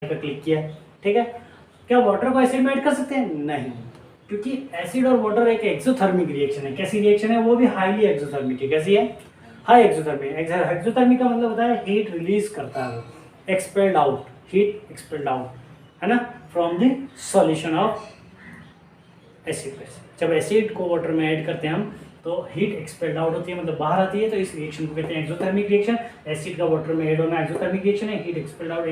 पे क्लिक किया, ठीक है। क्या वाटर को एसिड में ऐड कर सकते हैं? नहीं, क्योंकि एसिड और वाटर एक एक्सोथर्मिक रिएक्शन है। कैसी रिएक्शन है? वो भी हाईली एक्सोथर्मिक है। कैसी है? High exothermic. एक्सोथर्मिक का मतलब होता है हीट रिलीज करता है, वो expelled out, heat expelled out, है ना, from the solution of acid base. जब एसिड को वाटर में ऐड करते हैं हम तो हीट एक्सपेल्ड आउट होती है, मतलब बाहर आती है, तो इस रिएक्शन को कहते हैं एक्सोथर्मिक रिएक्शन। एसिड का वाटर में ऐड होना एक्सोथर्मिक रिएक्शन है, heat expelled out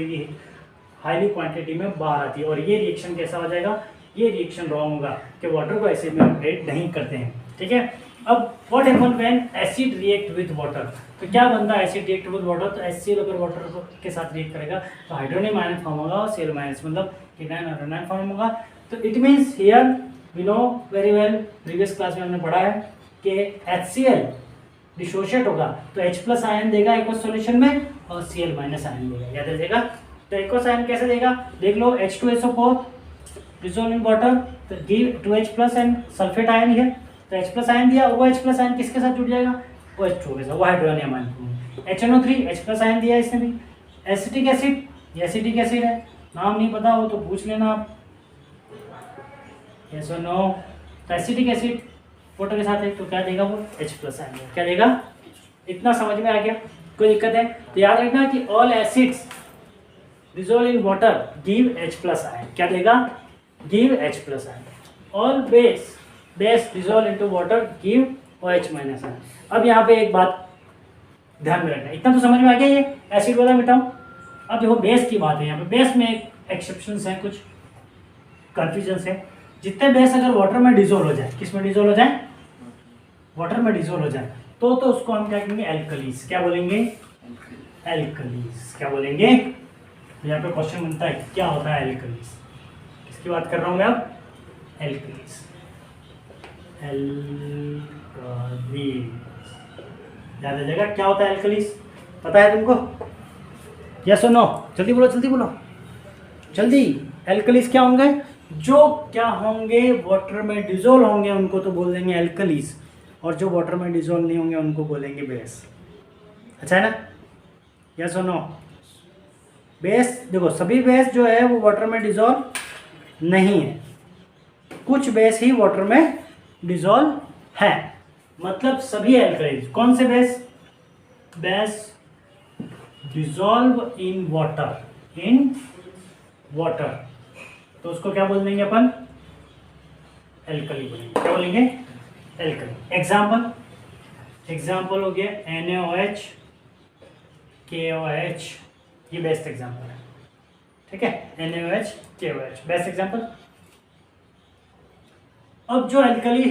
highly quantity में बाहर आती है। और ये रिएक्शन कैसा हो जाएगा? ये रिएक्शन रॉन्ग होगा कि वाटर को एसिड में हम ऐड नहीं करते हैं, ठीक है। अब what happen when acid react with water? तो क्या बनता है एसिड रिएक्ट विद वाटर? तो HCl अगर वाटर के साथ रिएक्ट करेगा तो हाइड्रोनियम आयन फॉर्म होगा और Cl माइनस मतलब कीटायन और एनायन फॉर्म होगा। तो it means here we know very well, previous class में हमने पढ़ा है कि HCl डिसोशिएट होगा तो H+ आयन देगा एक्वस सॉल्यूशन में और Cl माइनस आयन देगा, याद रखिएगा। तो एक्वस आयन कैसे देगा? देख लो, H2SO4 डिसॉल्व इन वाटर, तो give 2H+ and sulphate ion है, तो H+ आयन दिया, वो H+ आयन किसके साथ जुड़ जाएगा? वो H2 के साथ, वो hydronium ion. HNO3 H+ ion दिया इसने भी। एसिटिक एसिड, ये एसिटिक एसिड है, नाम नहीं पता हो तो पूछ लेना आप, यस और नो। तो एसिटिक एसिड वाटर के साथ है तो क्या देगा? वो H+ आयन, क्या देगा? इतना समझ में आ गया? कोई दिक्कत है? तो याद रखना कि all acids dissolve in water give H+ ion, क्या देगा? Give H+ ion. All base dissolve into water give OH- ion. अब यहाँ पे एक बात ध्यान में रखना, इतना तो समझ में आ गया, ये एसिड वाला मिटाओ। अब देखो बेस की बात है, यहाँ पे बेस में एक एक्सेप्शंस है, कुछ कंफ्यूजन है। जितने बेस अगर वाटर में डिसॉल्व हो जाए, किस में डिसॉल्व हो जाए? वाटर में डिसॉल्व हो जाए तो उसको हम क्या कहेंगे? एल्कलीज। क्या बोलेंगे? एल्कलीज। क्या बोलेंगे? यहाँ पे क्वेश्चन बनता है क्या होता है एल्कलीज? किसकी बात कर रहा हूँ मैं अब? एल्कलीज। याद आ जाएगा क्या होता है एल्कलीज? पता है तुमको? यस और नो? जल्दी बोलो, जल्दी बोलो, जल्दी। एल्कलीज क्या होंगे? जो क्या होंगे? वाटर में डिसॉल्व होंगे उनको तो बोल देंगे एल्कलीज, और जो वाटर में डिसॉल्व नहीं होंगे उनको बोलेंगे बेस। अच्छा है ना? यस और नो? बेस देखो, सभी बेस जो है वो वाटर में डिसॉल्व नहीं है, कुछ बेस ही वाटर में डिसॉल्व है, मतलब सभी एल्कलीज। कौन से base? Base dissolve in water, in water, तो उसको क्या बोल देंगे अपन? एल्कली बोलेंगे। क्या बोलेंगे? एल्कली। एग्जाम्पल हो गया NaOH, KOH, ये बेस्ट एग्जाम्पल है, ठीक है। NaOH, KOH best example. अब जो एल्कली,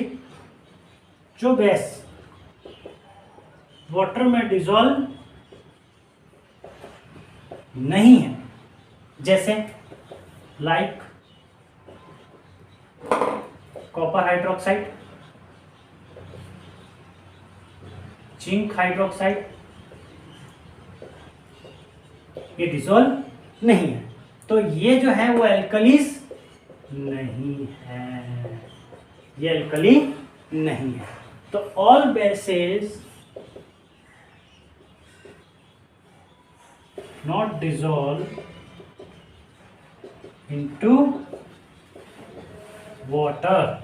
जो बेस वाटर में डिसॉल्व नहीं है, जैसे like copper hydroxide, zinc hydroxide, ये डिसॉल्व नहीं है, तो ये जो है वो एल्कलीज नहीं है, ये एल्कली नहीं है। तो all bases not dissolve into water,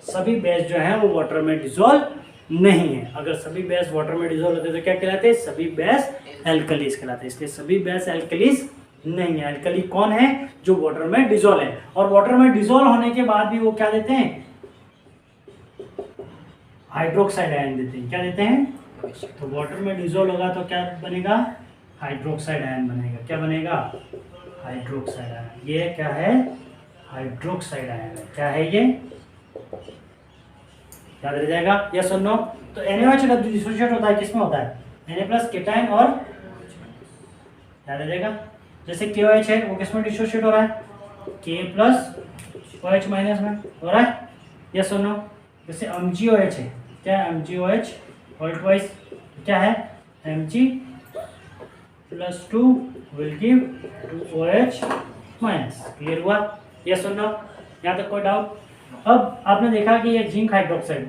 सभी बेस जो है वो वाटर में डिसॉल्व नहीं है। अगर सभी बेस वाटर में डिसॉल्व होते तो क्या कहलाते हैं? सभी बेस एल्कलीज कहलाते हैं। इसलिए सभी बेस एल्कलीज नहीं है। एल्कली कौन है? जो वाटर में डिसॉल्व है, और वाटर में डिसॉल्व होने के बाद भी वो क्या देते हैं? हाइड्रोक्साइड आयन देते हैं। क्या देते हैं? तो वाटर में डिसॉल्व होगा तो क्या बनेगा? हाइड्रोक्साइड आयन बनेगा। क्या बनेगा? Hydroxide ion. ये क्या है? हाइड्रोक्साइड आयन है। क्या है ये? याद रह जाएगा? यस और नो? तो NaOH जब डिसोशिएट होता है किसमें होता है? Na+ केटायन और, याद रह जाएगा। जैसे KOH है वो किसमें डिसोशिएट हो रहा है? K+ OH- में हो रहा है, यस और नो? जैसे MgOH है, क्या है? MgOH ऑल्ट वाइज क्या है? Mg+2 will give 2OH-। Clear हुआ? यस और नो? यहाँ तक कोई डाउट? अब आपने देखा कि ये जिंक हाइड्रोक्साइड,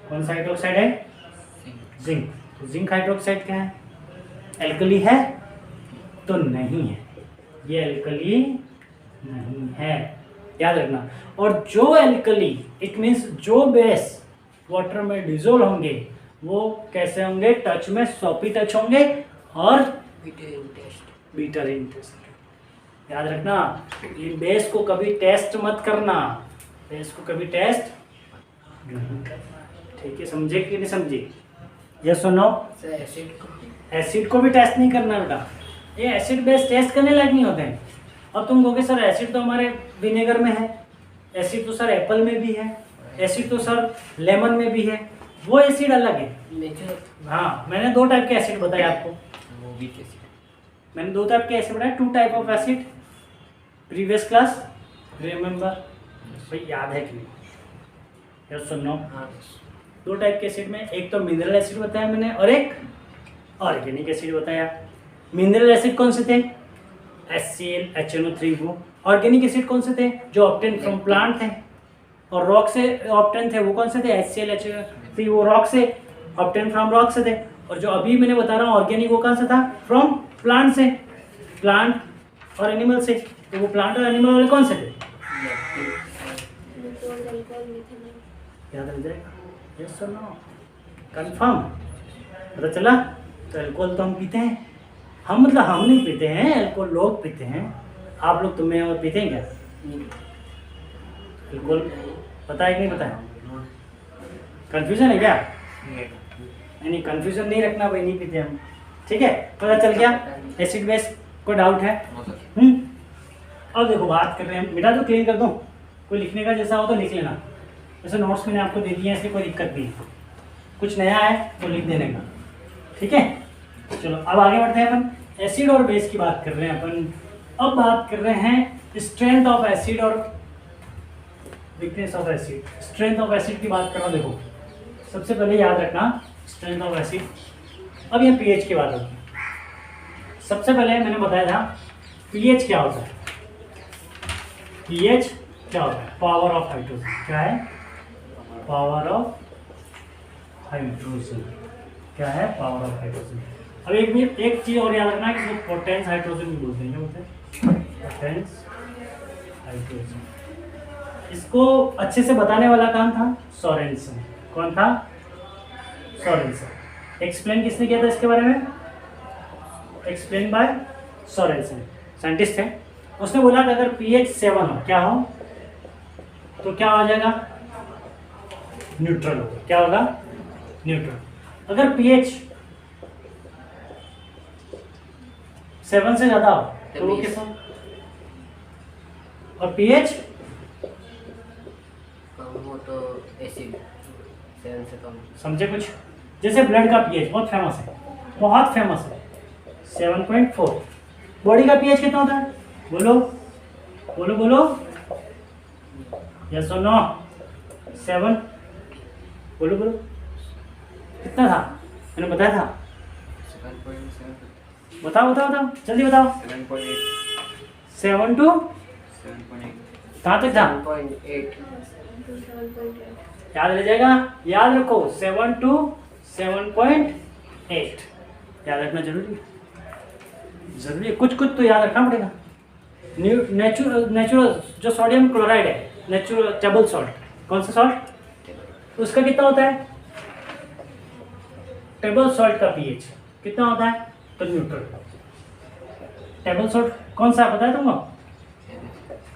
कौन सा हाइड्रोक्साइड है? जिंक। तो जिंक हाइड्रोक्साइड क्या है? एल्कली है। तो नहीं है, ये एल्कली नहीं है, याद रखना। और जो एल्कली इट मीन्स जो बेस वाटर में डिजोल्व होंगे वो कैसे होंगे, टच में सॉपी टच होंगे और बीटर इन टेस्ट। याद रखना, ये बेस को कभी टेस्ट मत करना, बेस को कभी टेस्ट नहीं करना, ठीक है, समझे कि नहीं समझे? यस और नो? एसिड को भी टेस्ट नहीं करना बेटा, ये एसिड बेस टेस्ट करने लायक नहीं होते हैं। अब तुम कहोगे सर एसिड तो हमारे विनेगर में है, एसिड तो सर एप्पल में भी है, एसिड तो सर लेमन में भी है, वो एसिड अलग है। हाँ, मैंने 2 टाइप के एसिड बताए आपको, मैंने 2 टाइप के एसिड बताए, 2 type of acid, previous class remember, भाई याद है कि नहीं? यस और नो? 2 टाइप के एसिड में एक तो मिनरल एसिड बताया मैंने और एक ऑर्गेनिक एसिड बताया। मिनरल एसिड कौन से थे? HCl, HNO3 वो। ऑर्गेनिक एसिड कौन से थे? जो ऑब्टेन फ्रॉम प्लांट थे और रॉक से ऑब्टेन थे, वो कौन से थे? HCl, HNO3 वो रॉक से ऑब्टेन फ्रॉम रॉक से थे। और जो अभी मैंने बता रहा हूँ ऑर्गेनिक, वो कौन सा था? फ्रॉम प्लांट से, प्लांट और एनिमल से। तो वो प्लांट और एनिमल वाले कौन से थे? याद रह जाएगा? यस और नो? कंफर्म? पता चला? तो अल्कोहल तो हम पीते हैं, हम मतलब हम नहीं पीते हैं, अल्कोहल लोग पीते हैं। आप लोग तुम्हें और पीते हैं क्या अल्कोहल? पता है कि नहीं पता है? कंफ्यूजन है क्या? नहीं, कंफ्यूजन नहीं रखना भाई, नहीं पीते हम, ठीक है? पता चल गया एसिड बेस को डाउट है? अब देखो बात कर रहे हैं, बेटा तो क्लीन कर दूं, कोई लिखने का जैसा हो तो लिख लेना, जैसे नोट्स मैंने आपको दे दिए हैं, इसलिए कोई दिक्कत नहीं है, कुछ नया है तो लिख देने का, ठीक है? चलो अब आगे बढ़ते हैं, अपन एसिड और बेस की बात कर रहे हैं अपन। अब बात कर रहे हैं स्ट्रेंथ ऑफ एसिड और weakness of acid. Strength of acid की बात कर रहा हूँ, देखो सबसे पहले याद रखना स्ट्रेंथ ऑफ एसिड। अब ये पीएच की बात होती है। सबसे पहले मैंने बताया था पीएच क्या होता है, पीएच क्या होता है? Power of hydrogen. क्या है? Power of hydrogen. क्या है? Power of hydrogen. अब एक चीज और याद रखना कि पोटेंस हाइड्रोजन भी बोलते हैं, क्या बोलते हैं? Potence hydrogen. इसको अच्छे से बताने वाला काम था सोरेनसन। कौन था? सोरेनसन। एक्सप्लेन किसने किया था इसके बारे में? एक्सप्लेन बाय सोरेनसन, साइंटिस्ट है। उसने बोला कि अगर पीएच 7 हो, क्या हो तो क्या हो जाएगा? न्यूट्रल होगा। क्या होगा? न्यूट्रल। अगर पीएच 7 से ज्यादा हो तो वो कैसा? और पीएच कम हो तो एसिड, 7 से कम। समझे कुछ? जैसे ब्लड का पीएच बहुत फेमस है, बहुत फेमस है, 7.4। बॉडी का पीएच कितना होता है? बोलो बोलो बोलो, यस और नो? 7। बोलो बोलो, कितना था? मैंने बताया था, 7.7। बताओ बताओ बताओ, जल्दी बताओ। 7.8। 7 to 7.8। कहाँ तक था? 7.8। याद रह जाएगा, याद रखो 7 to 7.8 याद रखना जरूरी है। कुछ कुछ तो याद रखना पड़ेगा। नेचुरल जो सोडियम क्लोराइड है, नेचुरल टेबल सॉल्ट, कौन सा सॉल्ट? उसका कितना होता है? टेबल सॉल्ट का पीएच कितना होता है? तो न्यूट्रल। टेबल सॉल्ट कौन सा पता है तुमको?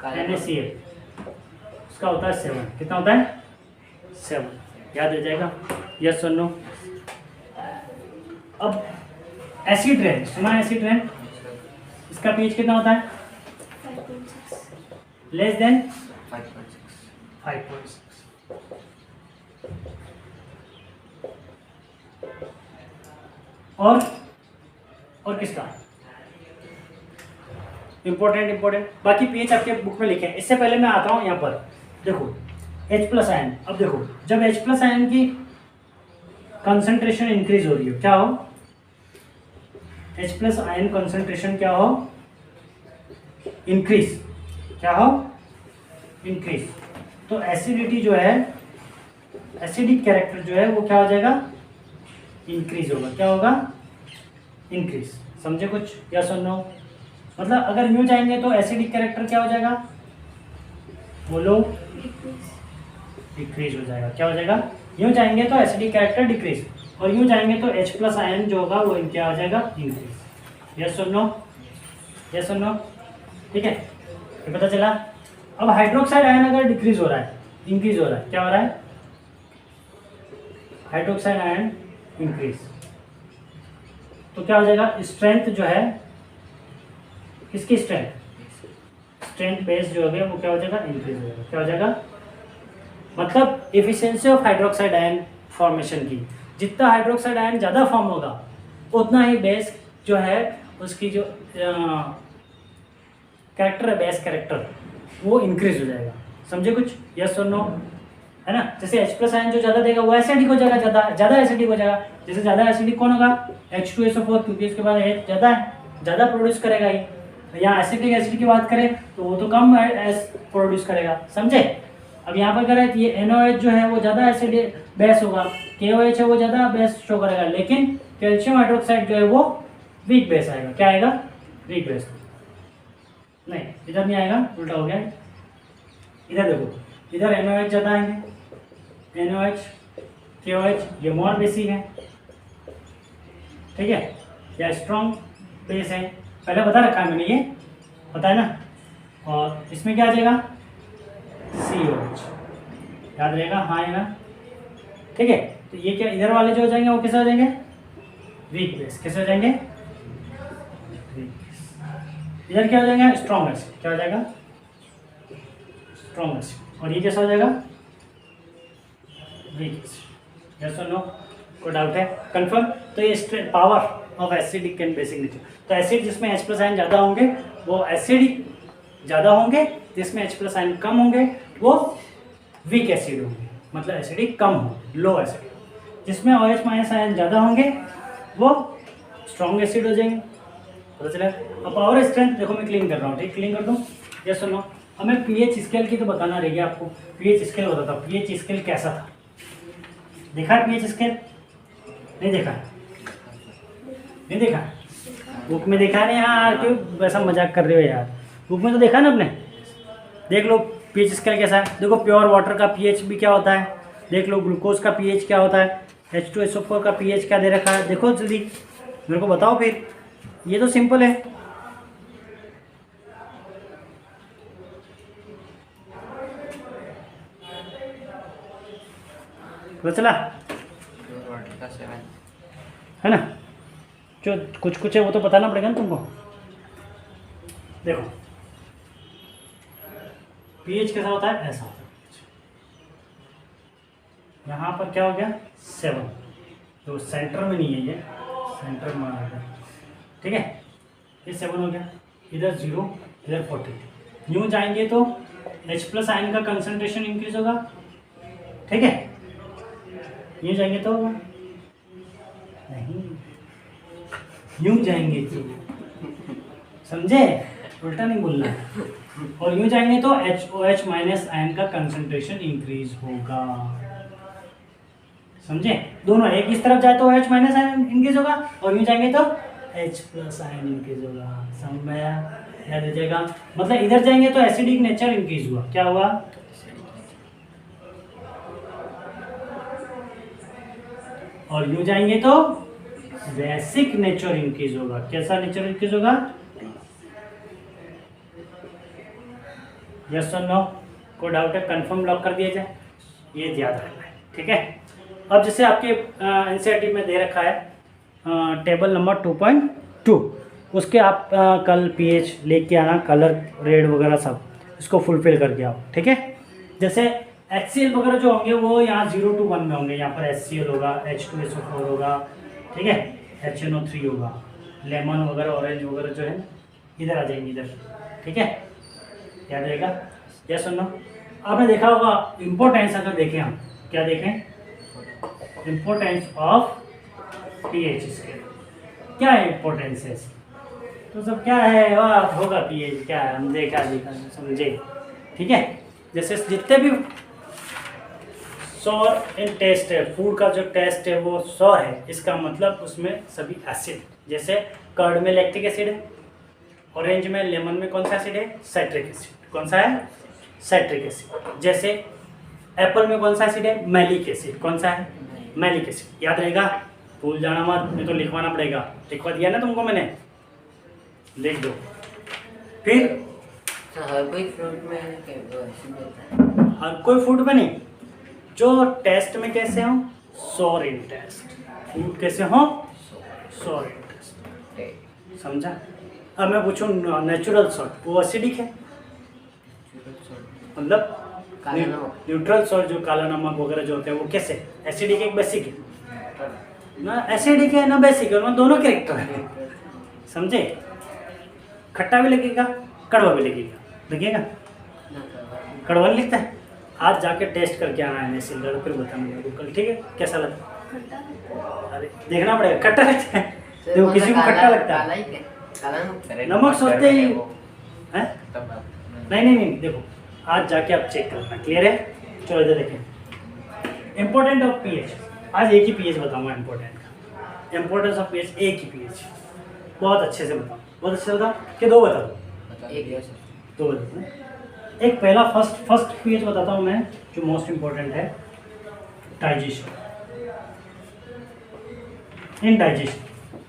NaCl। उसका होता है 7। कितना होता है? 7। याद रह जाएगा? यस और नो? अब एसिड रेन, सुना है एसिड रेन? इसका पीएच कितना होता है? Less than 5.6। और किसका? इंपॉर्टेंट बाकी पीएच आपके बुक में लिखे हैं। इससे पहले मैं आता हूं यहाँ पर, देखो H+ आयन। अब देखो जब H+ आयन की कंसंट्रेशन इंक्रीज हो रही हो, क्या हो? H+ आयन कंसंट्रेशन क्या हो? इंक्रीज। क्या हो? इंक्रीज। तो एसिडिटी जो है, एसिडिक कैरेक्टर जो है वो क्या हो जाएगा? इंक्रीज होगा। क्या होगा? इंक्रीज। समझे कुछ? यस और नो? मतलब अगर यूँ जाएंगे तो एसिडिक कैरेक्टर क्या हो जाएगा, बोलो, डिक्रीज हो जाएगा। क्या हो जाएगा, यूँ जाएंगे तो एसिडिक कैरेक्टर डिक्रीज, और यूँ जाएंगे तो H प्लस आयन जो होगा वो क्या हो जाएगा, इंक्रीज। यस और नो, यस और नो, ठीक है, ये पता चला। अब हाइड्रोक्साइड आयन अगर डिक्रीज हो रहा है, इंक्रीज हो रहा है, क्या हो रहा है, हाइड्रोक्साइड आयन इंक्रीज, तो क्या हो जाएगा, स्ट्रेंथ जो है, किसकी स्ट्रेंथ, स्ट्रेंथ बेस जो है वो क्या हो जाएगा, इंक्रीज हो जाएगा। क्या हो जाएगा, मतलब efficiency of hydroxide ion formation की, जितना हाइड्रोक्साइड आयन ज़्यादा फॉर्म होगा उतना ही बेस जो है उसकी जो कैरेक्टर है, बेस कैरेक्टर, वो इंक्रीज हो जाएगा। समझे कुछ, यस और नो, है ना। जैसे H प्लस आयन जो ज़्यादा देगा वो एसिडिक हो जाएगा, ज़्यादा एसिडिक हो जाएगा। जैसे ज़्यादा एसिडिक कौन होगा, H2SO4, क्योंकि इसके बाद H ज़्यादा है, ज़्यादा प्रोड्यूस करेगा ये। यहाँ एसिटिक एसिड की बात करें तो वो तो कम प्रोड्यूस करेगा, समझे। अब यहाँ पर करें तो ये NOH जो है वो ज़्यादा एसिड बेस होगा, KOH है वो ज़्यादा बेस शो करेगा, लेकिन कैल्शियम हाइड्रोक्साइड जो है वो वीक बेस आएगा। क्या आएगा, वीक बेस, नहीं इधर नहीं आएगा, उल्टा हो गया। इधर देखो, इधर NOH ज़्यादा आएंगे, NOH KOH ये मोर बेसिक है, ठीक है, या स्ट्रॉन्ग बेस है, पहले बता रखा है मैंने, ये पता है ना। और इसमें क्या आ जाएगा, COH, याद रहेगा, हाँ है ना, ठीक है। तो ये क्या, इधर वाले जो हो जाएंगे वो कैसे हो जाएंगे, वीक बेस, कैसे हो जाएंगे, वीक बेस। इधर क्या हो जाएगा, स्ट्रॉन्गेस्ट, क्या हो जाएगा, स्ट्रॉन्गेस्ट। और ये कैसा हो जाएगा, वीकेस्ट। यस और नो, कोई डाउट है, कंफर्म। तो ये power of acidic and basic nature, तो एसिड जिसमें H प्लस आयन ज़्यादा होंगे वो एसिडिक ज़्यादा होंगे, जिसमें H प्लस आयन कम होंगे वो वीक एसिड होंगे, मतलब एसिडिक कम हो, लो एसिड। जिसमें OH माइनस आयन ज़्यादा होंगे वो स्ट्रॉन्ग एसिड हो जाएंगे, पता चला। अब पावर स्ट्रेंथ देखो, मैं क्लीन कर रहा हूँ, ठीक, क्लीन कर दूँ, यस सुनो। हमें पीएच स्केल की तो बताना रह गया आपको, पीएच स्केल बताता हूँ, पीएच स्केल कैसा था, देखा है पीएच स्केल, नहीं देखा, नहीं देखा, बुक में देखा नहीं यार, क्यों वैसा मजाक कर रहे हो यार, बुक में तो देखा ना आपने, देख लो पीएच स्केल कैसा है। देखो प्योर वाटर का पीएच भी क्या होता है, देख लो ग्लूकोज का पीएच क्या होता है, H2SO4 का पीएच क्या दे रखा है, देखो जल्दी मेरे को बताओ फिर, ये तो सिंपल है। पता चला, प्योर वाटर का 7, है ना, जो कुछ कुछ है वो तो बताना पड़ेगा ना तुमको। देखो पीएच कैसा होता है, ऐसा होता है, यहाँ पर क्या हो गया 7, तो सेंटर में नहीं है ये, सेंटर में आ गया, ठीक है, ये 7 हो गया, इधर 0, इधर 40। यूँ जाएंगे तो H प्लस आयन का कंसंट्रेशन इंक्रीज होगा, ठीक है, यूँ जाएंगे तो नहीं, यूँ जाएंगे तो, समझे, उल्टा नहीं बोलना है। और यूँ जाएंगे तो HOH माइनस आयन का कंसंट्रेशन इंक्रीज होगा, समझे। दोनों, एक इस तरफ जाए तो OH माइनस आयन इंक्रीज होगा, और यूँ जाएंगे तो H प्लस आयन इंक्रीज होगा, समझ में आया, याद रखिएगा। मतलब इधर जाएंगे तो एसिडिक नेचर इंक्रीज हुआ, क्या हुआ, और यूँ जाएंगे तो बेसिक नेचर इंक्रीज होगा। कैसा नेचर इंक्रीज होगा, यस और नो, कोई डाउट है, कंफर्म लॉक कर दिया जाए, ये याद रखना है, ठीक है। अब जैसे आपके एनसीईआरटी में दे रखा है टेबल नंबर 2.2, उसके आप कल पीएच लेके आना, कलर रेड वगैरह सब इसको फुलफिल करके आओ, ठीक है। जैसे HCl वगैरह जो होंगे वो यहाँ 0 to 1 में होंगे, यहाँ पर HCl होगा, H2SO4 होगा, ठीक है, HNO3 होगा, लेमन वगैरह ऑरेंज वगैरह जो है इधर आ जाएंगे, इधर, ठीक है, याद रहेगा, यस और नो। आपने देखा होगा इम्पोर्टेंस, अगर देखें हम क्या देखें, इम्पोर्टेंस ऑफ पीएच स्केल, क्या है इम्पोर्टेंस है, तो सब क्या है, वाह होगा पीएच क्या है, हम देखा समझे, ठीक है। जैसे जितने भी सौर इन टेस्ट है, फूड का जो टेस्ट है वो 100 है, इसका मतलब उसमें सभी एसिड, जैसे कर्ड में लैक्टिक एसिड ऑरेंज में, लेमन में कौन सा एसिड है? Citric acid. कौन सा है? Citric acid. जैसे एप्पल में कौन सा एसिड है? Malic acid. कौन सा है? Malic acid. याद रहेगा, भूल जाना मत, नहीं तो लिखवाना पड़ेगा। लिखवा दिया ना तुमको मैंने, लिख दो। फिर हर कोई फ्रूट में एसिड होता है। हर कोई फ्रूट में नहीं, जो टेस्ट में कैसे हो? सोर इन टेस्ट। फ्रूट कैसे हो? सोर इन टेस्ट। समझा? अब मैं पूछूं नेचुरल सॉल्ट, वो एसिडिक है? मतलब काला नमक। न्यूट्रल सॉल्ट जो काला नमक वगैरह जो होते हैं वो कैसे? एसिडिक है, बेसिक है? ना एसिडिक है ना बेसिक है, उनमें दोनों कैरेक्टर है। समझे? खट्टा भी लगेगा, कड़वा भी लगेगा। लगेगा? कड़वा नहीं लिखता है? आज जाके टेस्ट करके आना है सिल्वर, फिर बताना मेरे को कल, ठीक है? कैसा लगता है? अरे देखना पड़ेगा। खट्टा लगता है, देखो किसी को खट्टा लगता है। नमक सोचते ही हैं? नहीं, देखो आज जाके आप चेक करना। क्लियर है? चलो इधर देखें। इम्पोर्टेंट ऑफ पीएच, आज एक ही पीएच बताऊंगा इम्पोर्टेंट का। इम्पोर्टेंस ऑफ पीएच, एक ही पीएच, बहुत अच्छे से बताओ। बहुत अच्छे से बताओ कि दो बता दो? दो बता दो। एक पहला फर्स्ट पीएच बताता हूँ मैं, जो मोस्ट इम्पोर्टेंट है, डाइजेशन। इन डाइजेशन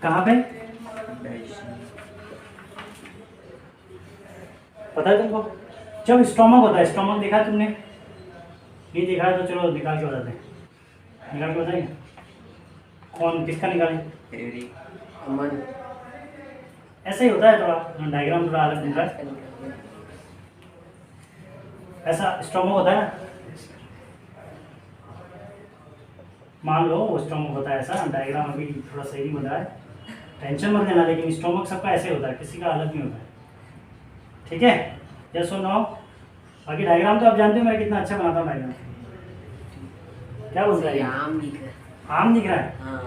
कहाँ पे? पता है तुमको? जब स्टोमक होता है, स्टोमक देखा है तुमने? नहीं देखा है तो चलो निकाल के बताते हैं। निकाल के बताएंगे? कौन किसका निकालें? अमन। ऐसा ही होता है, थोड़ा डायग्राम थोड़ा अलग दिख रहा है। ऐसा स्टोमक होता है ना, मान लो वो स्टोमक होता है ऐसा। डायग्राम अभी थोड़ा सही नहीं बन रहा है, टेंशन मत लेना, लेकिन स्टोमक सबका ऐसे होता है, किसी का अलग नहीं होता है। ठीक है? यस और नो? बाकी डायग्राम तो आप जानते हो मैं कितना अच्छा बनाता हूँ डायग्राम। क्या बोल रहा है? आम दिख रहा है। आम दिख रहा है? हाँ।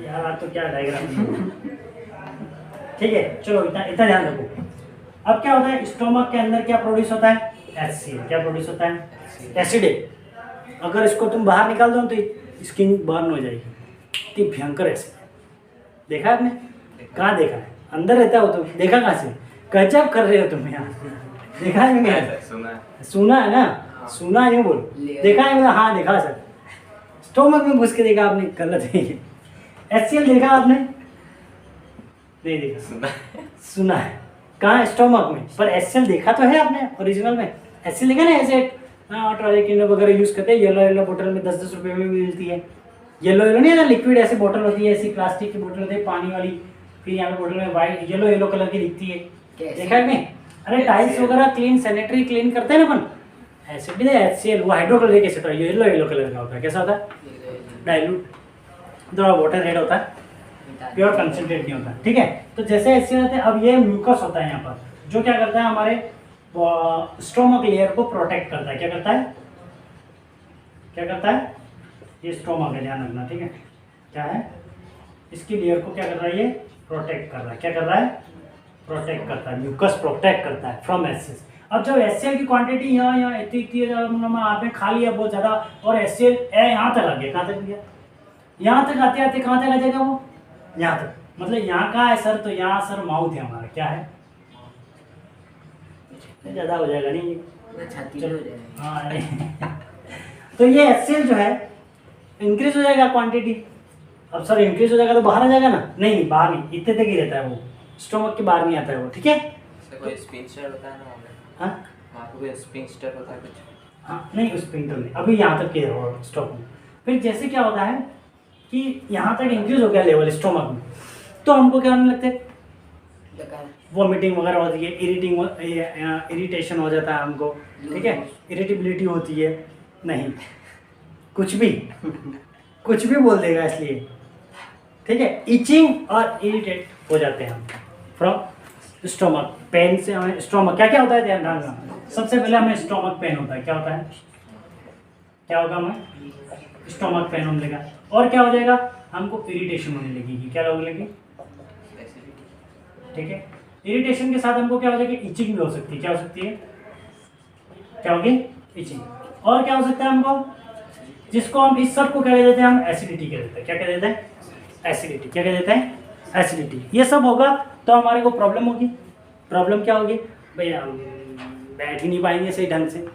यार आज तो क्या डायग्राम। ठीक है, चलो इतना इतना ध्यान रखो। अब क्या होता है, स्टोमक के अंदर क्या प्रोड्यूस होता है? HCl। क्या प्रोड्यूस होता है? एसिड है। अगर इसको तुम बाहर निकाल दो तो स्किन बर्न हो जाएगी। इतनी भयंकर एसिड। देखा है आपने? कहाँ देखा है? अंदर रहता हो तो देखा कहाँ से? गजब कर रहे हो तुम यहाँ। देखा है नहीं? सुना है ना? सुना यूँ बोल। देखा है? मतलब हाँ देखा सर। स्टोमक में घुस के देखा आपने? गलत है। HCl देखा आपने? नहीं देखा, सुना है। कहाँ? स्टोमक में। पर HCl देखा तो है आपने ओरिजिनल में? HCl देखा ना? ऐसे टॉयलेट वगैरह यूज़ करते हैं, येलो बोतल में 10-10 रुपये में भी मिलती है। येलो नहीं है ना, लिक्विड ऐसी बोतल होती है, ऐसी प्लास्टिक की बोतल होती है पानी वाली, फिर यहाँ पे बोतल में वाइट येलो कलर की दिखती है। देखा है नहीं? अरे टाइल्स वगैरह क्लीन, सैनिटरी क्लीन करते हैं ना अपन, एसिड नहीं HCl, वो हाइड्रोक्लोरिक एसिड है, येलो कलर का होता है। कैसा होता है? डाइल्यूट, थोड़ा वाटर रेड होता है, प्योर कंसनट्रेट नहीं होता। ठीक है? तो जैसे HCl होते हैं, अब ये म्यूकस होता है यहाँ पर, जो क्या करता है हमारे स्टोमक लेयर को प्रोटेक्ट करता है। क्या करता है? क्या करता है? ये स्टोमक है, ध्यान रखना। ठीक है? क्या है? इसकी लेयर को क्या कर रहा है? ये प्रोटेक्ट कर रहा है। क्या कर रहा है? प्रोटेक्ट करता है। म्यूकस प्रोटेक्ट करता है फ्रॉम HCl। अब जब HCl की क्वांटिटी यहाँ इतनी आपने खा लिया बहुत ज़्यादा, और HCl यहाँ तक आ गया। कहाँ तक गया? यहाँ तक आते आते कहाँ तक आ जाएगा वो? यहाँ तक। मतलब यहाँ कहाँ है सर? तो यहाँ सर माउथ है हमारा। क्या है? ज़्यादा हो जाएगा नहीं? चलो। हाँ। तो ये HCl जो है इंक्रीज हो जाएगा क्वांटिटी। अब सर इंक्रीज हो जाएगा तो बाहर आ जाएगा ना? नहीं, बाहर नहीं, इतने तक ही रहता है वो, स्टोमक के बाहर नहीं आता है वो। ठीक है? कोई स्पिंस्टर होता है ना वहाँ पे? हाँ वहाँ पे कोई स्पिंस्टर होता है कुछ? हाँ, नहीं उस प्रिंटर में अभी यहाँ तक के स्टोमक में। फिर जैसे क्या होता है कि यहाँ तक इंक्रीज हो गया लेवल स्टोमक में, तो हमको क्या होने लगता है? वॉमिटिंग वगैरह होती है, इरिटेशन हो जाता है हमको। ठीक है? इरिटेबिलिटी होती है। नहीं, कुछ भी बोल देगा इसलिए। ठीक है? इचिंग और इरिटेट हो जाते हैं हम फ्रॉम स्टोमक पेन से। हमें स्टोमक क्या होता है ध्यान रखना। सबसे पहले हमें स्टोमक पेन होता है। क्या होता है? क्या होगा? हमें स्टोमक पेन होने लगा, और क्या हो जाएगा? हमको इरिटेशन होने लगेगी। क्या होने लगी? ठीक है? इरिटेशन के साथ हमको क्या हो जाएगी? इचिंग भी हो सकती है। क्या हो सकती है? क्या होगी? इचिंग। और क्या हो सकता है हमको? जिसको हम इस सब को क्या कह देते हैं? हम एसिडिटी कह देते हैं। क्या कह देते हैं? एसिडिटी। क्या कह देते हैं? एसिडिटी, ये सब होगा तो हमारे को प्रॉब्लम होगी। प्रॉब्लम क्या होगी भैया, हम बैठ ही नहीं पाएंगे सही ढंग से,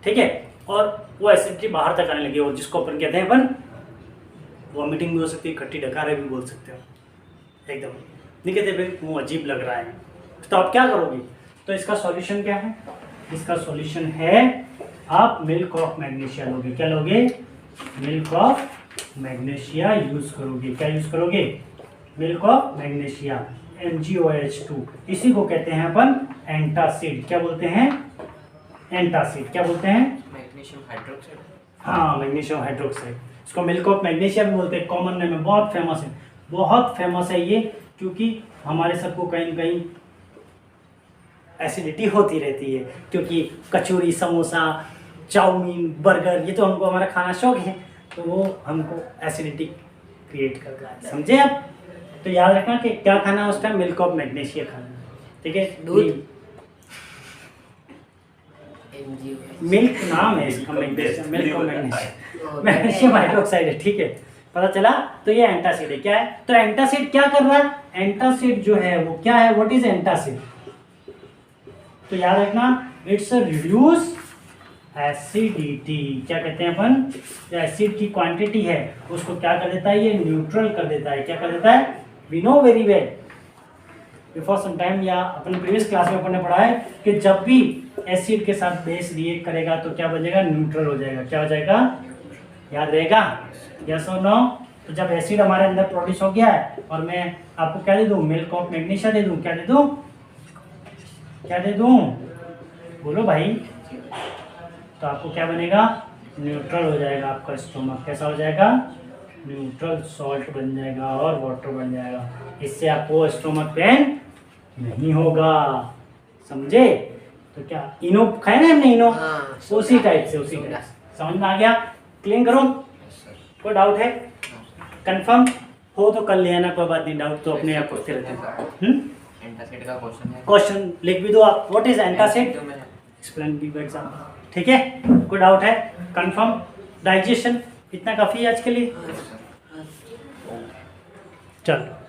ठीक है, और वो एसिडिटी बाहर तक आने लगी, और जिसको अपन कहते हैं अपन वॉमिटिंग भी हो सकती है, खट्टी डकारे भी बोल सकते हो, एकदम नहीं कहते फिर वो अजीब लग रहा है, तो आप क्या करोगे? तो इसका सॉल्यूशन क्या है? इसका सॉल्यूशन है आप मिल्क ऑफ मैग्नीशिया लोगे। क्या लोगे? मिल्क ऑफ मैग्नीशिया यूज करोगे। क्या यूज करोगे? Milk of magnesia, MgOH2। इसी को कहते हैं अपन एंटासिड। क्या बोलते हैं? एंटासिड। क्या बोलते हैं? Magnesium hydroxide. हाँ, मैग्नीशियम हाइड्रोक्साइड। इसको मिल्क ऑफ मैग्नीशिया भी बोलते हैं, कॉमन नेम है, बहुत फेमस है, बहुत फेमस है ये, क्योंकि हमारे सबको कहीं न कहीं एसिडिटी होती रहती है, क्योंकि कचौरी, समोसा, चाउमीन, बर्गर, ये तो हमको हमारा खाना शौक है, तो वो हमको एसिडिटी क्रिएट करता है, समझे आप? तो याद रखना कि क्या खाना है उस टाइम, मिल्क ऑफ मैग्नीशिया खाना है, ठीक है? दूध। मिल्क नाम है इसका, magnesium, milk of magnesia, magnesium hydroxide है, ठीक है, पता चला? तो ये एंटासिड है। क्या है? तो एंटासिड क्या कर रहा है? एंटासिड जो है वो क्या है? What is antacid? तो याद रखना, इट्स रिड्यूस एसिडिटी। क्या कहते हैं अपन? जो एसिड की क्वांटिटी है उसको क्या कर देता है? ये न्यूट्रल कर देता है। क्या कर देता है? We know very well, before some time, या अपन प्रीवियस क्लास में अपन ने पढ़ा है कि जब भी एसिड के साथ बेस रिएक्ट करेगा तो क्या बनेगा? न्यूट्रल हो जाएगा। क्या हो जाएगा? याद रहेगा? यस और नो? तो जब एसिड हमारे अंदर प्रोड्यूस हो गया है और मैं आपको क्या दे दूं? मिल्क ऑफ मैग्नीशिया दे दूं। क्या दे दूं? क्या दे दूं? बोलो भाई। तो आपको क्या बनेगा? न्यूट्रल हो जाएगा आपका स्टोमक। कैसा हो जाएगा? न्यूट्रल सॉल्ट बन जाएगा और वाटर बन जाएगा। इससे आपको स्टोमक पेन नहीं होगा, समझे? तो क्या इनो खाया ना हमने? इनो हाँ, उसी टाइप से, उसी टाइप से। समझ में आ गया? क्लीन करो? कोई डाउट है? कंफर्म हो तो कर लेना, कोई बात नहीं, डाउट तो अपने आप पूछते रहते हैं। एंटासिड का क्वेश्चन है। क्वेश्चन लिख भी दो आप, व्हाट इज एंटासिड? तो मैंने एक्सप्लेन बी एग्जाम, ठीक है? कोई डाउट है? कंफर्म? डाइजेशन इतना काफी है आज के लिए, चलो।